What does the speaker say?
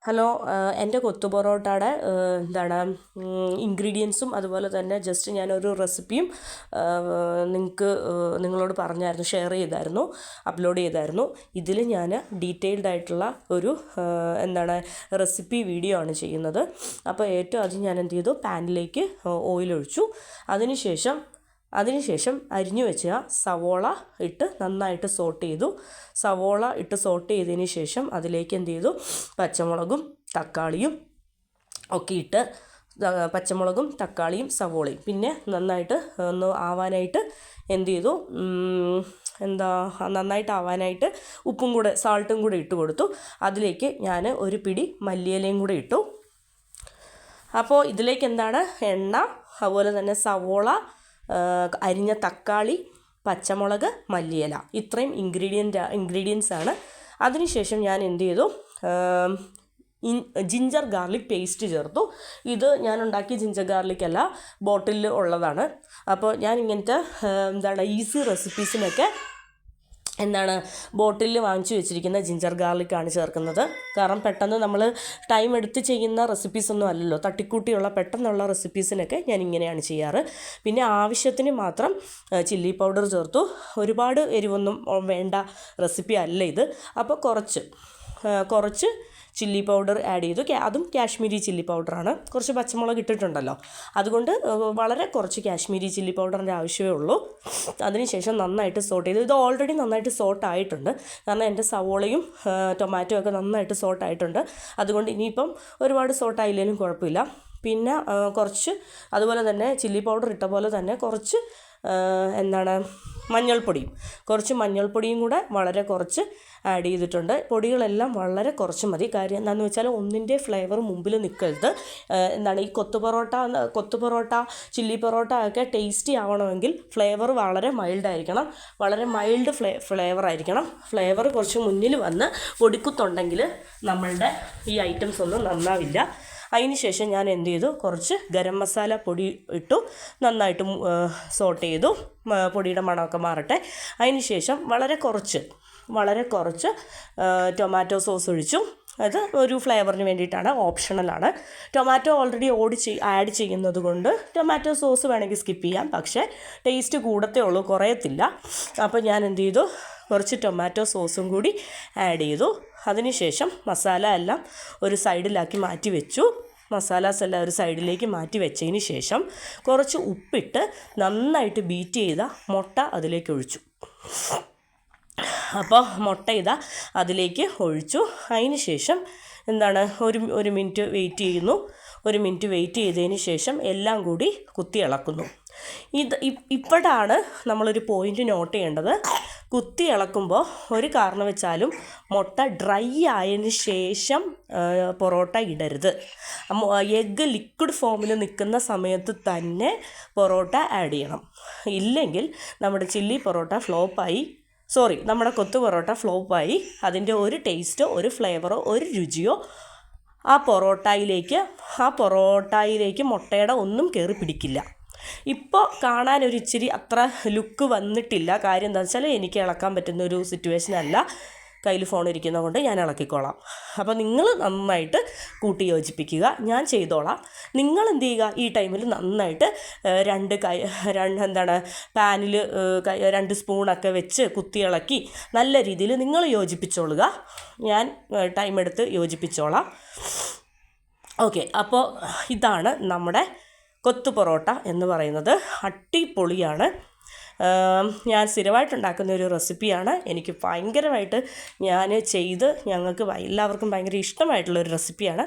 Hello, എൻ്റെ കൊത്തു പൊറോട്ടയുടെ ഇൻഗ്രീഡിയൻസും അതുപോലെ തന്നെ ജസ്റ്റ് ഞാനൊരു റെസിപ്പിയും നിങ്ങളോട് പറഞ്ഞായിരുന്നു, ഷെയർ ചെയ്തായിരുന്നു, അപ്ലോഡ് ചെയ്തായിരുന്നു. ഇതിൽ ഞാൻ ഡീറ്റെയിൽഡ് ആയിട്ടുള്ള ഒരു റെസിപ്പി വീഡിയോ ആണ് ചെയ്യുന്നത്. അപ്പോൾ ഏറ്റവും ആദ്യം ഞാൻ എന്ത് ചെയ്തു, പാനിലേക്ക് ഓയിൽ ഒഴിച്ചു. അതിനുശേഷം അരിഞ്ഞു വെച്ച സവോള ഇട്ട് നന്നായിട്ട് സോട്ട് ചെയ്തു. സവോള ഇട്ട് സോട്ട് ചെയ്തതിന് ശേഷം അതിലേക്ക് എന്ത് ചെയ്തു, പച്ചമുളകും തക്കാളിയും ഒക്കെ ഇട്ട്, പച്ചമുളകും തക്കാളിയും സവോളയും പിന്നെ നന്നായിട്ട് ഒന്ന് ആവാനായിട്ട് എന്ത് ചെയ്തു, നന്നായിട്ട് ആവാനായിട്ട് ഉപ്പും കൂടെ സാൾട്ടും കൂടെ ഇട്ട് കൊടുത്തു. അതിലേക്ക് ഞാൻ ഒരു പിടി മല്ലിയിലയും കൂടെ ഇട്ടു. അപ്പോൾ ഇതിലേക്ക് എണ്ണ, അതുപോലെ തന്നെ സവോള, അരിഞ്ഞ തക്കാളി, പച്ചമുളക്, മല്ലിയില, ഇത്രയും ഇൻഗ്രീഡിയൻസ് ആണ്. അതിനുശേഷം ഞാൻ എന്ത് ചെയ്തു, ജിഞ്ചർ ഗാർലിക് പേസ്റ്റ് ചേർത്തു. ഇത് ഞാൻ ഉണ്ടാക്കിയ ജിഞ്ചർ ഗാർലിക് അല്ല, ബോട്ടിലിൽ ഉള്ളതാണ്. അപ്പോൾ ഞാൻ ഇങ്ങനത്തെ ഈസി റെസിപ്പീസിനൊക്കെ ബോട്ടിലിൽ വാങ്ങിച്ചു വെച്ചിരിക്കുന്ന ജിഞ്ചർ ഗാർലിക്കാണ് ചേർക്കുന്നത്. കാരണം പെട്ടെന്ന് നമ്മൾ ടൈം എടുത്ത് ചെയ്യുന്ന റെസിപ്പീസൊന്നും അല്ലല്ലോ, തട്ടിക്കൂട്ടിയുള്ള പെട്ടെന്നുള്ള റെസിപ്പീസിനൊക്കെ ഞാൻ ഇങ്ങനെയാണ് ചെയ്യാറ്. പിന്നെ ആവശ്യത്തിന് മാത്രം ചില്ലി പൗഡർ ചേർത്തു. ഒരുപാട് എരിവൊന്നും വേണ്ട റെസിപ്പി അല്ല ഇത്. അപ്പോൾ കുറച്ച് ചില്ലി പൗഡർ ആഡ് ചെയ്തു. അതും കാശ്മീരി ചില്ലി പൗഡറാണ്. കുറച്ച് പച്ചമുളക് ഇട്ടിട്ടുണ്ടല്ലോ, അതുകൊണ്ട് വളരെ കുറച്ച് കാശ്മീരി ചില്ലി പൗഡറിൻ്റെ ആവശ്യമേ ഉള്ളൂ. അതിനുശേഷം നന്നായിട്ട് സോട്ട് ചെയ്തു. ഇത് ഓൾറെഡി നന്നായിട്ട് സോട്ടായിട്ടുണ്ട്, കാരണം എൻ്റെ സവോളയും ടൊമാറ്റോ ഒക്കെ നന്നായിട്ട് സോട്ടായിട്ടുണ്ട്. അതുകൊണ്ട് ഇനിയിപ്പം ഒരുപാട് സോട്ടായില്ലെങ്കിലും കുഴപ്പമില്ല. പിന്നെ അതുപോലെ തന്നെ ചില്ലി പൗഡർ ഇട്ട പോലെ തന്നെ കുറച്ച് മഞ്ഞൾപ്പൊടിയും കൂടെ വളരെ കുറച്ച് ആഡ് ചെയ്തിട്ടുണ്ട്. പൊടികളെല്ലാം വളരെ കുറച്ച് മതി. കാര്യം എന്താണെന്ന് വെച്ചാൽ ഒന്നിൻ്റെ ഫ്ലേവർ മുമ്പിൽ നിൽക്കരുത്. ഈ കൊത്തു പൊറോട്ട, ചില്ലി പൊറോട്ട ഒക്കെ ടേസ്റ്റി ആവണമെങ്കിൽ ഫ്ലേവർ വളരെ മൈൽഡായിരിക്കണം, വളരെ മൈൽഡ് ഫ്ലേവർ ആയിരിക്കണം. ഫ്ലേവർ കുറച്ച് മുന്നിൽ വന്ന് പൊടിക്കുത്തുണ്ടെങ്കിൽ നമ്മളുടെ ഈ ഐറ്റംസ് ഒന്നും നന്നാവില്ല. അതിന് ശേഷം ഞാൻ എന്ത് ചെയ്തു, കുറച്ച് ഗരം മസാല പൊടി ഇട്ടു, നന്നായിട്ട് സോട്ട് ചെയ്തു. പൊടിയുടെ മണമൊക്കെ മാറട്ടെ. അതിന് ശേഷം വളരെ കുറച്ച് ടൊമാറ്റോ സോസ് ഒഴിച്ചു. അത് ഒരു ഫ്ലേവറിന് വേണ്ടിയിട്ടാണ്, ഓപ്ഷണലാണ്. ടൊമാറ്റോ ഓൾറെഡി ആഡ് ചെയ്യുന്നത് കൊണ്ട് ടൊമാറ്റോ സോസ് വേണമെങ്കിൽ സ്കിപ്പ് ചെയ്യാം, പക്ഷേ ടേസ്റ്റ് കൂടത്തേ ഉള്ളൂ, കുറയത്തില്ല. അപ്പോൾ ഞാൻ എന്ത് ചെയ്തു, കുറച്ച് ടൊമാറ്റോ സോസും കൂടി ആഡ് ചെയ്തു. അതിനുശേഷം മസാല എല്ലാം ഒരു സൈഡിലാക്കി മാറ്റി വെച്ചു. മസാലാസ് എല്ലാം ഒരു സൈഡിലേക്ക് മാറ്റി വെച്ചതിന് ശേഷം കുറച്ച് ഉപ്പിട്ട് നന്നായിട്ട് ബീറ്റ് ചെയ്ത മുട്ട അതിലേക്ക് ഒഴിച്ചു. അപ്പോൾ മുട്ട അതിലേക്ക് ഒഴിച്ചു. അതിന് ശേഷം ഒരു മിനിറ്റ് വെയിറ്റ് ചെയ്യുന്നു. ഒരു മിനിറ്റ് വെയിറ്റ് ചെയ്തതിന് ശേഷം എല്ലാം കൂടി കുത്തി ഇളക്കുന്നു. ഇപ്പോഴാണ് നമ്മളൊരു പോയിൻ്റ് നോട്ട് ചെയ്യേണ്ടത്. കുത്തി ഇളക്കുമ്പോൾ ഒരു കാരണവശാലും മുട്ട ഡ്രൈ ആയതിന് ശേഷം പൊറോട്ട ഇടരുത്. എഗ്ഗ് ലിക്വിഡ് ഫോമിൽ നിൽക്കുന്ന സമയത്ത് തന്നെ പൊറോട്ട ആഡ് ചെയ്യണം. ഇല്ലെങ്കിൽ നമ്മുടെ നമ്മുടെ കൊത്തു പൊറോട്ട ഫ്ലോപ്പായി. അതിൻ്റെ ഒരു ടേസ്റ്റോ ഒരു ഫ്ലേവറോ ഒരു രുചിയോ ആ പൊറോട്ടയിലേക്ക് മുട്ടയുടെ ഒന്നും കയറി പിടിക്കില്ല. ഇപ്പോൾ കാണാനൊരിച്ചിരി അത്ര ലുക്ക് വന്നിട്ടില്ല. കാര്യം എന്താണെന്ന് വെച്ചാൽ എനിക്ക് ഇളക്കാൻ പറ്റുന്ന ഒരു സിറ്റുവേഷൻ അല്ല, കയ്യിൽ ഫോൺ ഇരിക്കുന്നത് കൊണ്ട് ഞാൻ ഇളക്കിക്കോളാം. അപ്പോൾ നിങ്ങൾ നന്നായിട്ട് കൂട്ടി യോജിപ്പിക്കുക, ഞാൻ ചെയ്തോളാം. നിങ്ങൾ എന്ത് ചെയ്യുക, ഈ ടൈമിൽ നന്നായിട്ട് പാനിൽ 2 സ്പൂണൊക്കെ വെച്ച് കുത്തി ഇളക്കി നല്ല രീതിയിൽ നിങ്ങൾ യോജിപ്പിച്ചോളുക. ഞാൻ ടൈം എടുത്ത് യോജിപ്പിച്ചോളാം. ഓക്കെ, അപ്പോൾ ഇതാണ് നമ്മുടെ കൊത്തു പൊറോട്ട എന്ന് പറയുന്നത്. അടിപൊളിയാണ്. ഞാൻ സ്ഥിരമായിട്ടുണ്ടാക്കുന്ന ഒരു റെസിപ്പിയാണ്. എനിക്ക് ഭയങ്കരമായിട്ട് ഞങ്ങൾക്ക് എല്ലാവർക്കും ഭയങ്കര ഇഷ്ടമായിട്ടുള്ളൊരു റെസിപ്പിയാണ്.